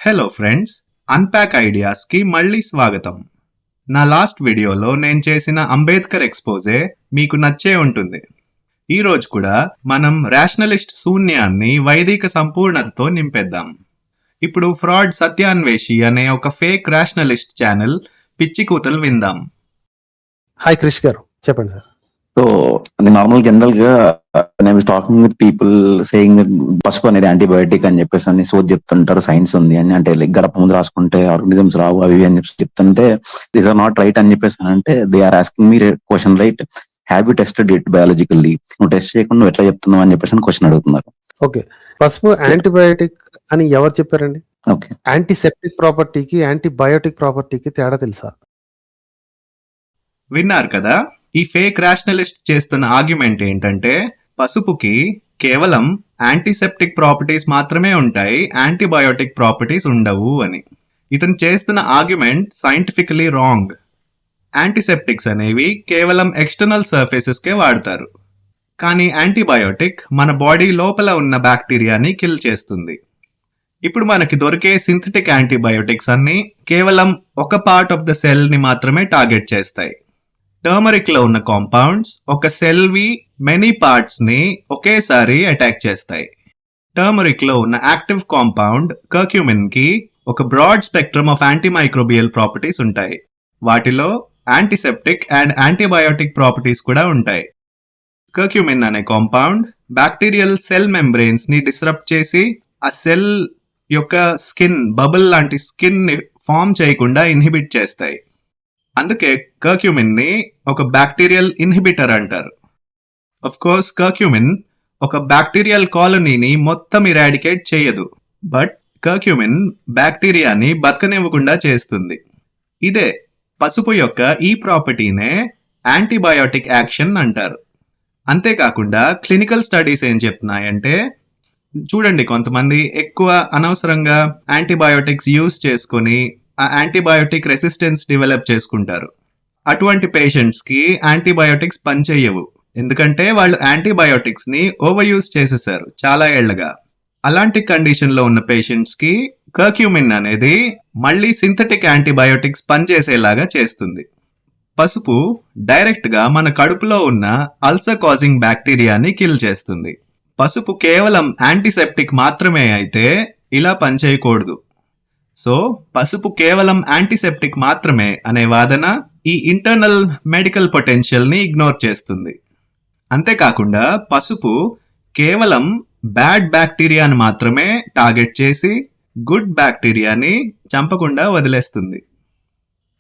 Hello friends, unpack ఐడియాస్కి మళ్ళీ స్వాగతం. నా లాస్ట్ వీడియోలో నేను చేసిన అంబేద్కర్ ఎక్స్పోజే మీకు నచ్చే ఉంటుంది. ఈరోజు కూడా మనం రేషనలిస్ట్ శూన్యాన్ని వైదిక సంపూర్ణతతో నింపేద్దాం. ఇప్పుడు ఫ్రాడ్ సత్యాన్వేషి అనే ఒక ఫేక్ రేషనలిస్ట్ ఛానల్ పిచ్చి కూతలు విందాం. హాయ్ క్రిష్ గారు, చెప్పండి సార్. సో అది నార్మల్ జనరల్ గా నేను టాకింగ్ విత్ పీపుల్ సేయింగ్ పసుపు అనేది యాంటీబయోటిక్ అని చెప్పేసి అని సోది చెప్తుంటారు, సైన్స్ ఉంది అని, అంటే లైక్ గడప ముందు రాసుకుంటే ఆర్గానిజమ్స్ రావు అవి అని చెప్పి చెప్తుంటే దీస్ ఆర్ నాట్ రైట్ అని చెప్పేసి అంటే they are asking me question, right, have you tested it biologically, నువ్వు టెస్ట్ చేయకుండా నువ్వు ఎట్లా చెప్తున్నావు అని చెప్పేసి క్వశ్చన్ అడుగుతున్నారు. ఓకే, పసుపు యాంటీబయోటిక్ అని ఎవరు చెప్పారండి? ఓకే, యాంటీసెప్టిక్ ప్రాపర్టీకి యాంటీబయోటిక్ ప్రాపర్టీకి తేడా తెలుసా? విన్నారు కదా, ఈ ఫేక్ రేషనలిస్ట్ చేస్తున్న ఆర్గ్యుమెంట్ ఏంటంటే పసుపుకి కేవలం యాంటీసెప్టిక్ ప్రాపర్టీస్ మాత్రమే ఉంటాయి, యాంటీబయోటిక్ ప్రాపర్టీస్ ఉండవు అని. ఇతను చేస్తున్న ఆర్గ్యుమెంట్ సైంటిఫికలీ రాంగ్. యాంటీసెప్టిక్స్ అనేవి కేవలం ఎక్స్టర్నల్ సర్ఫేసెస్కే వాడతారు, కానీ యాంటీబయోటిక్ మన బాడీ లోపల ఉన్న బ్యాక్టీరియాని కిల్ చేస్తుంది. ఇప్పుడు మనకి దొరికే సింథటిక్ యాంటీబయోటిక్స్ అన్ని కేవలం ఒక పార్ట్ ఆఫ్ ద సెల్ని మాత్రమే టార్గెట్ చేస్తాయి. టర్మరిక్ లో ఉన్న కాంపౌండ్స్ ఒక సెల్వి మెనీ పార్ట్స్ ని ఒకేసారి అటాక్ చేస్తాయి. టర్మరిక్ లో ఉన్న యాక్టివ్ కాంపౌండ్ కర్క్యూమిన్ కి ఒక broad spectrum of antimicrobial properties ఉంటాయి. వాటిలో యాంటీసెప్టిక్ అండ్ యాంటీబయోటిక్ ప్రాపర్టీస్ కూడా ఉంటాయి. కర్క్యూమిన్ అనే కాంపౌండ్ బ్యాక్టీరియల్ సెల్ మెంబ్రెయిన్స్ ని డిస్రప్ట్ చేసి ఆ సెల్ యొక్క స్కిన్ బబుల్ లాంటి స్కిన్ ని ఫామ్ చేయకుండా ఇన్హిబిట్ చేస్తాయి. అందుకే కర్క్యూమిన్ ని ఒక బ్యాక్టీరియల్ ఇన్హిబిటర్ అంటారు. ఆఫ్ కోర్స్ కర్క్యూమిన్ ఒక బ్యాక్టీరియల్ కాలనీని మొత్తం ఇరాడికేట్ చేయదు, బట్ కర్క్యూమిన్ బ్యాక్టీరియాని బతకనివ్వకుండా చేస్తుంది. ఇదే పసుపు యొక్క ఈ ప్రాపర్టీనే యాంటీబయోటిక్ యాక్షన్ అంటారు. అంతేకాకుండా క్లినికల్ స్టడీస్ ఏం చెప్తున్నాయంటే, చూడండి, కొంతమంది ఎక్కువ అనవసరంగా యాంటీబయోటిక్స్ యూజ్ చేసుకొని ఆ యాంటీబయోటిక్ రెసిస్టెన్స్ డెవలప్ చేసుకుంటారు. అటువంటి పేషెంట్స్కి యాంటీబయోటిక్స్ పనిచేయవు, ఎందుకంటే వాళ్ళు యాంటీబయోటిక్స్ని ఓవర్ యూజ్ చేసేసారు చాలా ఏళ్లుగా. అలాంటి కండిషన్లో ఉన్న పేషెంట్స్కి కర్క్యూమిన్ అనేది మళ్ళీ సింథటిక్ యాంటీబయోటిక్స్ పనిచేసేలాగా చేస్తుంది. పసుపు డైరెక్ట్గా మన కడుపులో ఉన్న అల్సర్ కాజింగ్ బ్యాక్టీరియాని కిల్ చేస్తుంది. పసుపు కేవలం యాంటీసెప్టిక్ మాత్రమే అయితే ఇలా పనిచేయకూడదు. సో పసుపు కేవలం యాంటీసెప్టిక్ మాత్రమే అనే వాదన ఈ ఇంటర్నల్ మెడికల్ పొటెన్షియల్ని ఇగ్నోర్ చేస్తుంది. అంతేకాకుండా పసుపు కేవలం బ్యాడ్ బ్యాక్టీరియాని మాత్రమే టార్గెట్ చేసి గుడ్ బ్యాక్టీరియాని చంపకుండా వదిలేస్తుంది.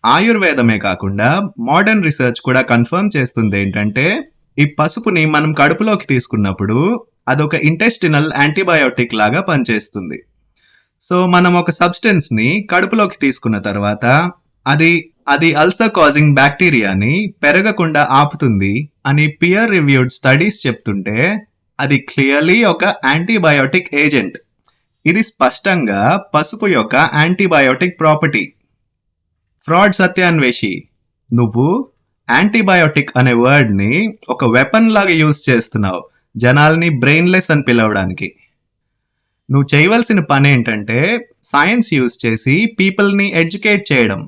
ఆయుర్వేదమే కాకుండా మోడర్న్ రీసెర్చ్ కూడా కన్ఫర్మ్ చేస్తుంది ఏంటంటే, ఈ పసుపుని మనం కడుపులోకి తీసుకున్నప్పుడు అదొక ఇంటెస్టినల్ యాంటీబయోటిక్ లాగా పనిచేస్తుంది. సో మనం ఒక సబ్స్టెన్స్ని కడుపులోకి తీసుకున్న తర్వాత అది అల్సర్ కాజింగ్ బ్యాక్టీరియాని పెరగకుండా ఆపుతుంది అని పియర్ రివ్యూడ్ స్టడీస్ చెప్తుంటే అది క్లియర్లీ ఒక యాంటీబయోటిక్ ఏజెంట్. ఇది స్పష్టంగా పసుపు యొక్క యాంటీబయోటిక్ ప్రాపర్టీ. ఫ్రాడ్ సత్యాన్వేషి, నువ్వు యాంటీబయోటిక్ అనే వర్డ్ని ఒక వెపన్ లాగా యూజ్ చేస్తున్నావు జనాల్ని బ్రెయిన్లెస్ అని పిలవడానికి. నువ్వు చేయవలసిన పని ఏంటంటే సైన్స్ యూజ్ చేసి పీపుల్ని ఎడ్యుకేట్ చేయడం,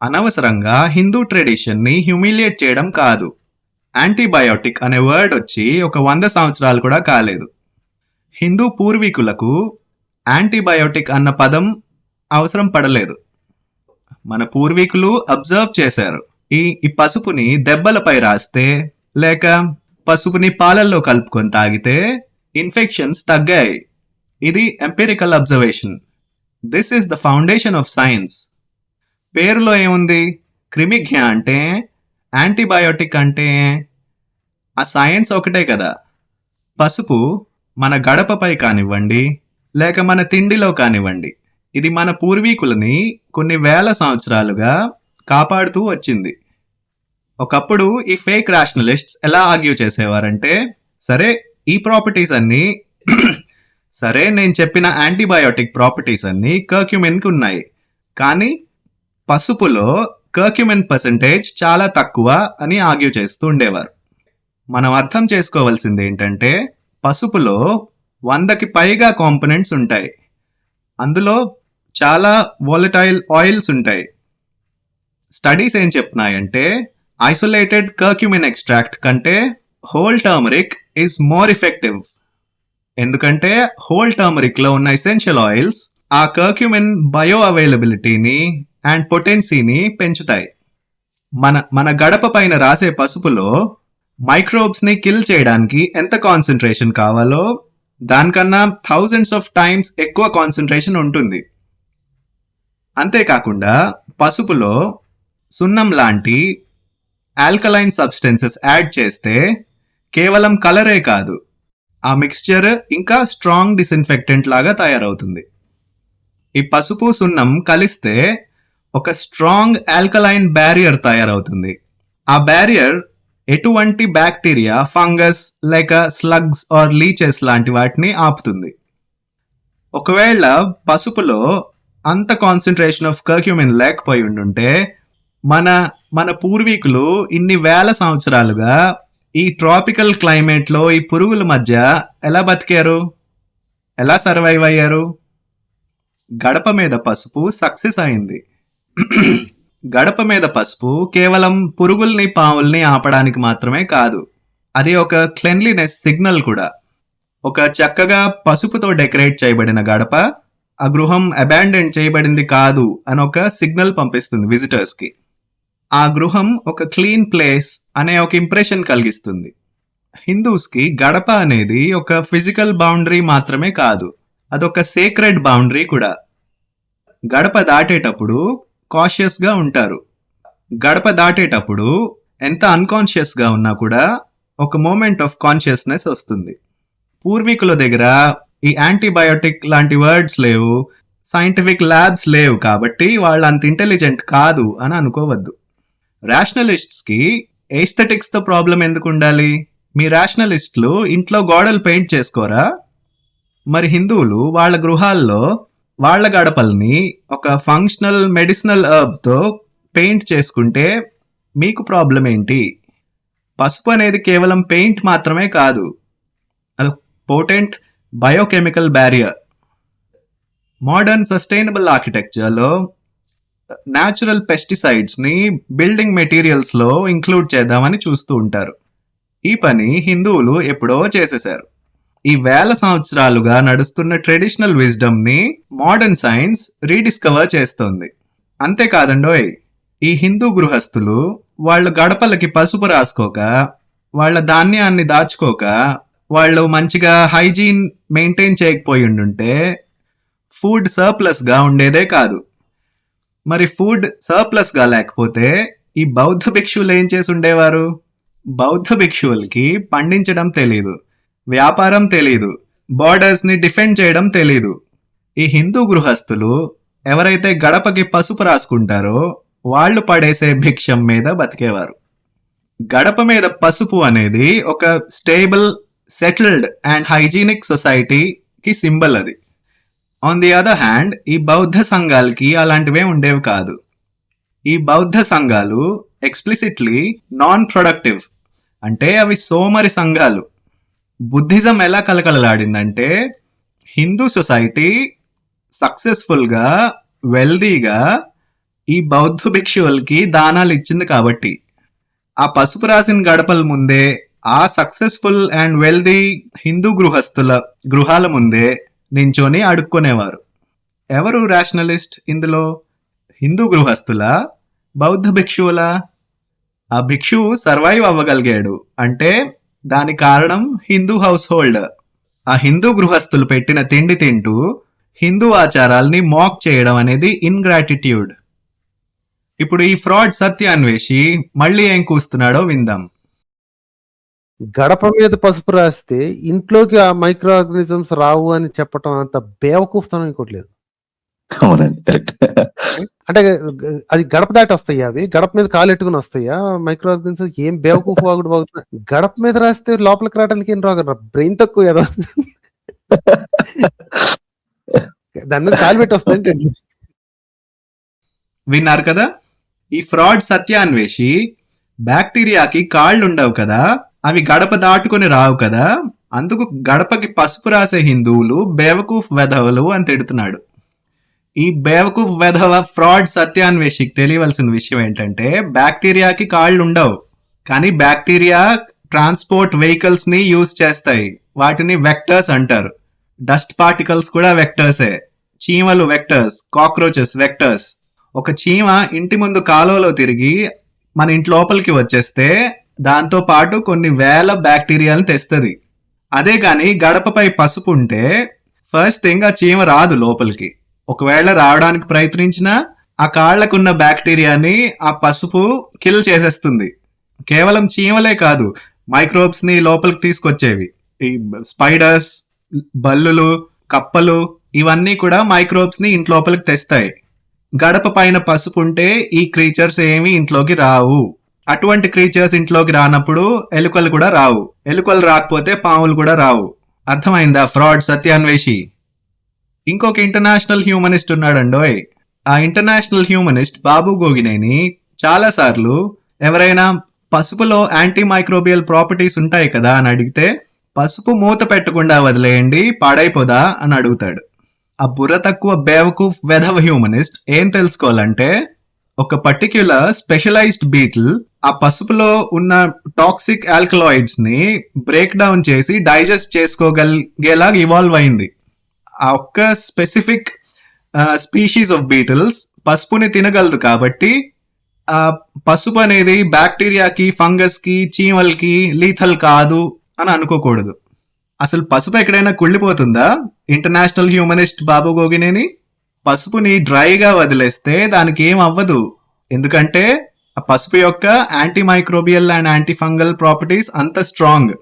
అనవసరంగా హిందూ ట్రెడిషన్ని హ్యూమిలియేట్ చేయడం కాదు. యాంటీబయోటిక్ అనే వర్డ్ వచ్చి ఒక 100 సంవత్సరాలు కూడా కాలేదు. హిందూ పూర్వీకులకు యాంటీబయోటిక్ అన్న పదం అవసరం పడలేదు. మన పూర్వీకులు అబ్జర్వ్ చేశారు, ఈ పసుపుని దెబ్బలపై రాస్తే లేక పసుపుని పాలల్లో కలుపుకొని తాగితే ఇన్ఫెక్షన్స్ తగ్గాయి. ఇది empirical observation. This is the foundation of science. పేరులో ఏముంది? క్రిమిఘ్య అంటే యాంటీబయోటిక్ అంటే ఆ సైన్స్ ఒకటే కదా. పసుపు మన గడపపై కానివ్వండి లేక మన తిండిలో కానివ్వండి, ఇది మన పూర్వీకులని కొన్ని వేల సంవత్సరాలుగా కాపాడుతూ వచ్చింది. ఒకప్పుడు ఈ ఫేక్ రేషనలిస్ట్స్ ఎలా ఆర్గ్యూ చేసేవారంటే, ఈ ప్రాపర్టీస్ అన్నీ సరే, నేను చెప్పిన యాంటీబయోటిక్ ప్రాపర్టీస్ అన్నీ కర్క్యూమిన్కి ఉన్నాయి, కానీ పసుపులో కర్క్యూమిన్ పర్సంటేజ్ చాలా తక్కువ అని ఆర్గ్యూ చేస్తూ ఉండేవారు. మనం అర్థం చేసుకోవాల్సింది ఏంటంటే, పసుపులో 100కి పైగా కాంపోనెంట్స్ ఉంటాయి. అందులో చాలా వాలటైల్ ఆయిల్స్ ఉంటాయి. స్టడీస్ ఏం చెప్తున్నాయంటే ఐసోలేటెడ్ కర్క్యూమిన్ ఎక్స్ట్రాక్ట్ కంటే whole turmeric is more effective. ఎందుకంటే హోల్ టర్మరిక్ లో ఉన్న ఎసెన్షియల్ ఆయిల్స్ ఆ కర్క్యూమిన్ బయో అవైలబిలిటీని అండ్ పొటెన్సీని పెంచుతాయి. మన గడప పైన రాసే పసుపులో మైక్రోబ్స్ ని కిల్ చేయడానికి ఎంత కాన్సన్ట్రేషన్ కావాలో దానికన్నా థౌజండ్స్ ఆఫ్ టైమ్స్ ఎక్కువ కాన్సన్ట్రేషన్ ఉంటుంది. అంతేకాకుండా పసుపులో సున్నం లాంటి ఆల్కలైన్ సబ్స్టెన్సెస్ యాడ్ చేస్తే కేవలం కలరే కాదు, ఆ మిక్స్చర్ ఇంకా స్ట్రాంగ్ డిస్ఇన్ఫెక్టెంట్ లాగా తయారవుతుంది. ఈ పసుపు సున్నం కలిస్తే ఒక స్ట్రాంగ్ ఆల్కలైన్ బ్యారియర్ తయారవుతుంది. ఆ బ్యారియర్ ఎటువంటి బ్యాక్టీరియా, ఫంగస్ లేక స్లగ్స్ ఆర్ లీచెస్ లాంటి వాటిని ఆపుతుంది. ఒకవేళ పసుపులో అంత కాన్సన్ట్రేషన్ ఆఫ్ కర్క్యూమిన్ లేకపోయి ఉండుంటే మన పూర్వీకులు ఇన్ని వేల సంవత్సరాలుగా ఈ ట్రాపికల్ క్లైమేట్లో ఈ పురుగుల మధ్య ఎలా బతికారు, ఎలా సర్వైవ్ అయ్యారు? గడప మీద పసుపు సక్సెస్ అయింది. గడప మీద పసుపు కేవలం పురుగుల్ని, పాముల్ని ఆపడానికి మాత్రమే కాదు, అది ఒక క్లెన్లీనెస్ సిగ్నల్ కూడా. ఒక చక్కగా పసుపుతో డెకరేట్ చేయబడిన గడప ఆ గృహం అబాండన్ చేయబడింది కాదు అని ఒక సిగ్నల్ పంపిస్తుంది విజిటర్స్ కి. ఆ గృహం ఒక క్లీన్ ప్లేస్ అనే ఒక ఇంప్రెషన్ కలిగిస్తుంది. హిందూస్ కి గడప అనేది ఒక ఫిజికల్ బౌండరీ మాత్రమే కాదు, అదొక సేక్రెడ్ బౌండరీ కూడా. గడప దాటేటప్పుడు కాషియస్ గా ఉంటారు. గడప దాటేటప్పుడు ఎంత అన్కాన్షియస్ గా ఉన్నా కూడా ఒక మూమెంట్ ఆఫ్ కాన్షియస్నెస్ వస్తుంది. పూర్వీకుల దగ్గర ఈ యాంటీబయోటిక్ లాంటి వర్డ్స్ లేవు, సైంటిఫిక్ ల్యాబ్స్ లేవు, కాబట్టి వాళ్ళు అంత ఇంటెలిజెంట్ కాదు అని అనుకోవద్దు. రేషనలిస్ట్స్ కి ఎస్థెటిక్స్ తో ప్రాబ్లం ఎందుకు ఉండాలి? మీ రేషనలిస్టులు ఇంట్లో గోడలు పెయింట్ చేసుకోరా? మరి హిందువులు వాళ్ళ గృహాల్లో వాళ్ళ గడపల్ని ఒక ఫంక్షనల్ మెడిసినల్ హెర్బ్ తో పెయింట్ చేసుకుంటే మీకు ప్రాబ్లం ఏంటి? పసుపు అనేది కేవలం పెయింట్ మాత్రమే కాదు, అది potent biochemical barrier. Modern sustainable ఆర్కిటెక్చర్లో న్యాచురల్ పెస్టిసైడ్స్ ని బిల్డింగ్ మెటీరియల్స్ లో ఇంక్లూడ్ చేద్దామని చూస్తూ ఉంటారు. ఈ పని హిందువులు ఎప్పుడో చేసేశారు. ఈ వేల సంవత్సరాలుగా నడుస్తున్న ట్రెడిషనల్ విజ్డమ్ ని మోడర్న్ సైన్స్ రీడిస్కవర్ చేస్తోంది. అంతేకాదండోయ్, ఈ హిందూ గృహస్థులు వాళ్ళ గడపలకి పసుపు రాసుకోక, వాళ్ళ ధాన్యాన్ని దాచుకోక, వాళ్ళు మంచిగా హైజీన్ మెయింటైన్ చేయకపోయి ఉండుంటే ఫుడ్ సర్ప్లస్ గా ఉండేదే కాదు. మరి ఫుడ్ సర్ప్లస్ గా లేకపోతే ఈ బౌద్ధ భిక్షువులు ఏం చేసి ఉండేవారు? బౌద్ధ భిక్షువులకి పండించడం తెలీదు, వ్యాపారం తెలీదు, బార్డర్స్ ని డిఫెండ్ చేయడం తెలీదు. ఈ హిందూ గృహస్థులు ఎవరైతే గడపకి పసుపు రాసుకుంటారో వాళ్ళు పడేసే భిక్షం మీద బతికేవారు. గడప మీద పసుపు అనేది ఒక స్టేబుల్, సెటిల్డ్ అండ్ హైజీనిక్ సొసైటీకి సింబల్ అది. ఆన్ ది అదర్ హ్యాండ్ ఈ బౌద్ధ సంఘాలకి అలాంటివే ఉండేవి కాదు. ఈ బౌద్ధ సంఘాలు ఎక్స్ప్లిసిట్లీ నాన్ ప్రొడక్టివ్, అంటే అవి సోమరి సంఘాలు. బుద్ధిజం ఎలా కలకలలాడిందంటే హిందూ సొసైటీ సక్సెస్ఫుల్గా, వెల్దీగా ఈ బౌద్ధ భిక్షువులకి దానాలు ఇచ్చింది కాబట్టి. ఆ పసుపు రాసిన గడపల ముందే, ఆ సక్సెస్ఫుల్ అండ్ వెల్దీ హిందూ గృహస్థుల గృహాల ముందే నించొని అడుక్కునేవారు. ఎవరు రేషనలిస్ట్ ఇందులో? హిందూ గృహస్థుల, బౌద్ధ భిక్షువుల? ఆ భిక్షువు సర్వైవ్ అవ్వగలిగాడు అంటే దాని కారణం హిందూ హౌస్ హోల్డ్. ఆ హిందూ గృహస్థులు పెట్టిన తిండి తింటూ హిందూ ఆచారాల్ని మాక్ చేయడం అనేది ఇన్గ్రాటిట్యూడ్. ఇప్పుడు ఈ ఫ్రాడ్ సత్యాన్వేషి మళ్ళీ ఏం కూస్తున్నాడో విందాం. గడప మీద పసుపు రాస్తే ఇంట్లోకి ఆ మైక్రో ఆర్గానిజమ్స్ రావు అని చెప్పటం అంత బేవకూఫ్తనం ఇంకోటి లేదు. అవునండి, కరెక్ట్. అంటే అది గడప దాటి వస్తాయా? అవి గడప మీద కాలెట్టుకుని వస్తాయా మైక్రో ఆర్గానిజమ్స్? ఏం బేవకూఫ్ వాగుడు వాగుతున్నా. గడప మీద రాస్తే లోపలికి రావడానికి ఏం రాగలరా? బ్రెయిన్ తక్కువ ఏదో దాని మీద కాలు పెట్టి వస్తాయంటే. విన్నారు కదా, ఈ ఫ్రాడ్ సత్యాన్వేషి బ్యాక్టీరియాకి కాళ్ళు ఉండవు కదా, అవి గడప దాటుకొని రావు కదా, అందుకు గడపకి పసుపు రాసే హిందువులు బేవకూఫ్ వెధవలు అని తిడుతున్నాడు. ఈ బేవకూఫ్ వెధవ ఫ్రాడ్ సత్యాన్వేషికి తెలియవలసిన విషయం ఏంటంటే బ్యాక్టీరియాకి కాళ్ళు ఉండవు, కానీ బ్యాక్టీరియా ట్రాన్స్పోర్ట్ వెహికల్స్ ని యూజ్ చేస్తాయి. వాటిని వెక్టర్స్ అంటారు. డస్ట్ పార్టికల్స్ కూడా వెక్టర్సే. చీమలు వెక్టర్స్, కాక్రోచెస్ వెక్టర్స్. ఒక చీమ ఇంటి ముందు కాలువలో తిరిగి మన ఇంటి లోపలికి వచ్చేస్తే దాంతో పాటు కొన్ని వేల బ్యాక్టీరియాలను తెస్తుంది. అదే కానీ గడపపై పసుపు ఉంటే ఫస్ట్ థింగ్ ఆ చీమ రాదు లోపలికి. ఒకవేళ రావడానికి ప్రయత్నించినా ఆ కాళ్లకున్న బ్యాక్టీరియాని ఆ పసుపు కిల్ చేసేస్తుంది. కేవలం చీమలే కాదు, మైక్రోబ్స్ ని లోపలికి తీసుకొచ్చేవి. ఈ స్పైడర్స్, బల్లులు, కప్పలు ఇవన్నీ కూడా మైక్రోబ్స్ ని ఇంట్లోపలికి తెస్తాయి. గడప పైన పసుపు ఉంటే ఈ క్రీచర్స్ ఏమి ఇంట్లోకి రావు. అటువంటి క్రీచర్స్ ఇంట్లోకి రానప్పుడు ఎలుకలు కూడా రావు. ఎలుకలు రాకపోతే పాములు కూడా రావు. అర్థమైందా ఫ్రాడ్ సత్యాన్వేషి? ఇంకొక ఇంటర్నేషనల్ హ్యూమనిస్ట్ ఉన్నాడండోయ్. ఆ ఇంటర్నేషనల్ హ్యూమనిస్ట్ బాబు గోగినేని చాలాసార్లు ఎవరైనా పసుపులో యాంటీ మైక్రోబియల్ ప్రాపర్టీస్ ఉంటాయి కదా అని అడిగితే పసుపు మూత పెట్టకుండా వదిలేయండి పాడైపోదా అని అడుగుతాడు. ఆ బుర్ర తక్కువ బేవకూఫ్ వెధవ హ్యూమనిస్ట్ ఏం తెలుసుకోవాలంటే ఒక పర్టిక్యులర్ స్పెషలైజ్డ్ బీటిల్ ఆ పసుపులో ఉన్న టాక్సిక్ ఆల్కలాయిడ్స్ ని బ్రేక్ డౌన్ చేసి డైజెస్ట్ చేసుకోగలిగేలా ఇవాల్వ్ అయింది. ఆ ఒక్క స్పెసిఫిక్ స్పీషీస్ ఆఫ్ బీటిల్స్ పసుపుని తినగలదు కాబట్టి ఆ పసుపు అనేది బ్యాక్టీరియాకి, ఫంగస్ కి, చీమలకి లీథల్ కాదు అని అనుకోకూడదు. అసలు పసుపు ఎక్కడైనా కుళ్ళిపోతుందా? ఇంటర్నేషనల్ హ్యూమనిస్ట్ బాబు గోగినేని పసుపుని డ్రైగా వదిలేస్తే దానికి ఏం అవ్వదు. ఎందుకంటే ఆ పసుపు యొక్క anti microbial and anti fungal properties అంత స్ట్రాంగ్.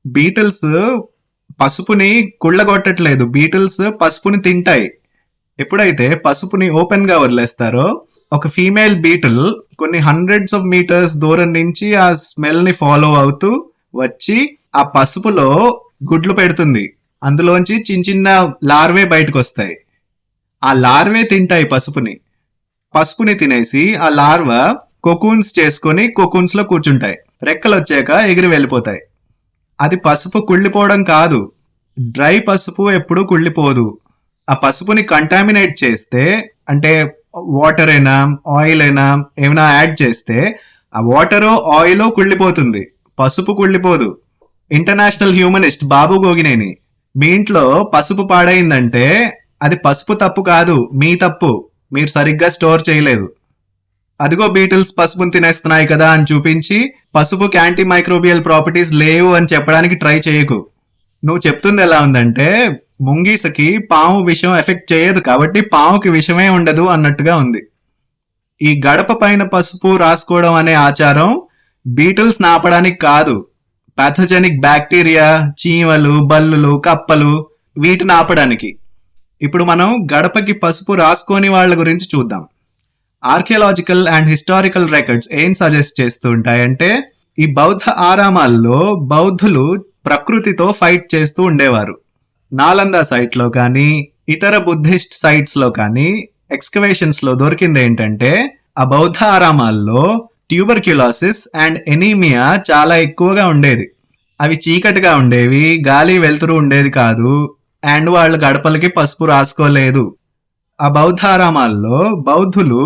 బీటిల్స్ పసుపుని కుళ్ళగొట్టట్లేదు, బీటిల్స్ పసుపుని తింటాయి. ఎప్పుడైతే పసుపుని ఓపెన్ గా వదిలేస్తారో ఒక ఫీమేల్ బీటిల్ కొన్ని హండ్రెడ్స్ ఆఫ్ మీటర్స్ దూరం నుంచి ఆ స్మెల్ ని ఫాలో అవుతూ వచ్చి ఆ పసుపులో గుడ్లు పెడుతుంది. అందులోంచి చిన్న చిన్న లార్వే బయటకు వస్తాయి. ఆ లార్వే తింటాయి పసుపుని తినేసి ఆ లార్వ కొకూన్స్ చేసుకొని కొకూన్స్ లో కూర్చుంటాయి. రెక్కలు వచ్చాక ఎగిరి వెళ్ళిపోతాయి. అది పసుపు కుళ్ళిపోవడం కాదు. డ్రై పసుపు ఎప్పుడూ కుళ్ళిపోదు. ఆ పసుపుని కంటామినేట్ చేస్తే, అంటే వాటర్ అయినా ఆయిల్ అయినా ఏమైనా యాడ్ చేస్తే ఆ వాటర్ ఆయిల్ కుళ్ళిపోతుంది, పసుపు కుళ్ళిపోదు. ఇంటర్నేషనల్ హ్యూమనిస్ట్ బాబు గోగినేని, మీ ఇంట్లో పసుపు పాడైందంటే అది పసుపు తప్పు కాదు, మీ తప్పు. మీరు సరిగ్గా స్టోర్ చేయలేదు. అదిగో బీటిల్స్ పసుపుని తినేస్తున్నాయి కదా అని చూపించి పసుపుకి యాంటీ మైక్రోబియల్ ప్రాపర్టీస్ లేవు అని చెప్పడానికి ట్రై చేయకు. నువ్వు చెప్తుంది ఎలా ఉందంటే ముంగీసకి పాము విషం ఎఫెక్ట్ చేయదు కాబట్టి పాముకి విషమే ఉండదు అన్నట్టుగా ఉంది. ఈ గడప పైన పసుపు రాసుకోవడం అనే ఆచారం బీటిల్స్ నాపడానికి కాదు, పాథోజెనిక్ బ్యాక్టీరియా, చీమలు, బల్లులు, కప్పలు వీటిని ఆపడానికి. ఇప్పుడు మనం గడపకి పసుపు రాసుకోని వాళ్ళ గురించి చూద్దాం. ఆర్కియాలజికల్ అండ్ హిస్టారికల్ రికార్డ్స్ ఏం సజెస్ట్ చేస్తూ ఉంటాయంటే ఈ బౌద్ధ ఆరామాల్లో బౌద్ధులు ప్రకృతితో ఫైట్ చేస్తూ ఉండేవారు. నాలందా సైట్ లో కానీ ఇతర బుద్ధిస్ట్ సైట్స్ లో కానీ ఎక్స్కవేషన్స్ లో దొరికింది ఏంటంటే ఆ బౌద్ధ ఆరామాల్లో ట్యూబర్క్యులోసిస్ అండ్ ఎనీమియా చాలా ఎక్కువగా ఉండేది. అవి చీకటిగా ఉండేవి, గాలి వెలుతురు ఉండేది కాదు, అండ్ వాళ్ళు గడపలకి పసుపు రాసుకోలేదు. ఆ బౌద్ధ ఆరామాల్లో బౌద్ధులు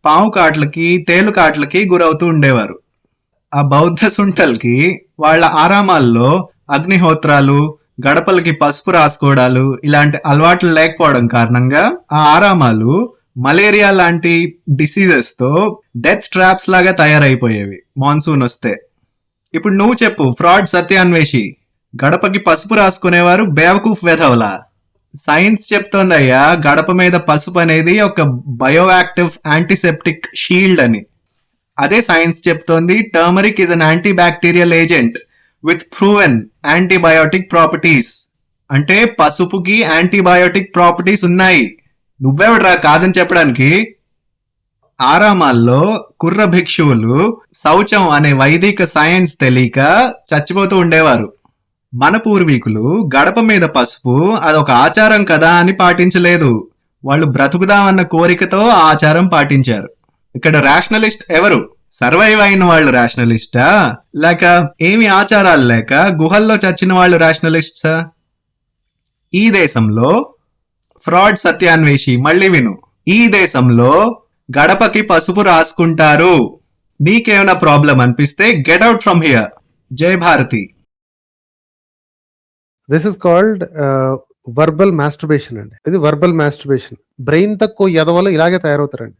పాము కాట్లకి, తేలు కాట్లకి గురవుతూ ఉండేవారు. ఆ బౌద్ధ సుంటల్కి వాళ్ళ ఆరామాల్లో అగ్నిహోత్రాలు, గడపలకి పసుపు రాసుకోవడాలు ఇలాంటి అలవాట్లు లేకపోవడం కారణంగా ఆ ఆరామాలు మలేరియా లాంటి డిసీజెస్ తో డెత్ ట్రాప్స్ లాగా తయారైపోయేవి మాన్సూన్ వస్తే. ఇప్పుడు నువ్వు చెప్పు ఫ్రాడ్ సత్యాన్వేషి, గడపకి పసుపు రాసుకునేవారు బేవకూఫ్ వెధవలా? సైన్స్ చెప్తోందయ్యా గడప మీద పసుపు అనేది ఒక బయోయాక్టివ్ యాంటీసెప్టిక్ షీల్డ్ అని. అదే సైన్స్ చెప్తోంది turmeric is an anti bacterial agent with proven antibiotic properties. అంటే పసుపుకి యాంటీబయోటిక్ ప్రాపర్టీస్ ఉన్నాయి. నువ్వెవడ్రా కాదని చెప్పడానికి? ఆరామాల్లో కుర్ర భిక్షువులు శౌచం అనే వైదిక సైన్స్ తెలియక చచ్చిపోతూ ఉండేవారు. మన పూర్వీకులు గడప మీద పసుపు అదొక ఆచారం కదా అని పాటించలేదు. వాళ్ళు బ్రతుకుదామన్న కోరికతో ఆ ఆచారం పాటించారు. ఇక్కడ రేషనలిస్ట్ ఎవరు? సర్వైవ్ అయిన వాళ్ళు రేషనలిస్టా, లేక ఏమి ఆచారాలు లేక గుహల్లో చచ్చిన వాళ్ళు రేషనలిస్ట్సా? ఈ దేశంలో ఫ్రాడ్ సత్యాన్వేషి మళ్ళీ విను. ఈ దేశంలో గడపకి పసుపు రాసుకుంటారు. నీకేమైనా ప్రాబ్లం అనిపిస్తే get out from here. Jai Bharati. This is called verbal masturbation అండి. ఇది వర్బల్ మాస్టర్బేషన్. బ్రెయిన్ తక్కువ ఎదవలు ఇలాగే తయారవుతారండి.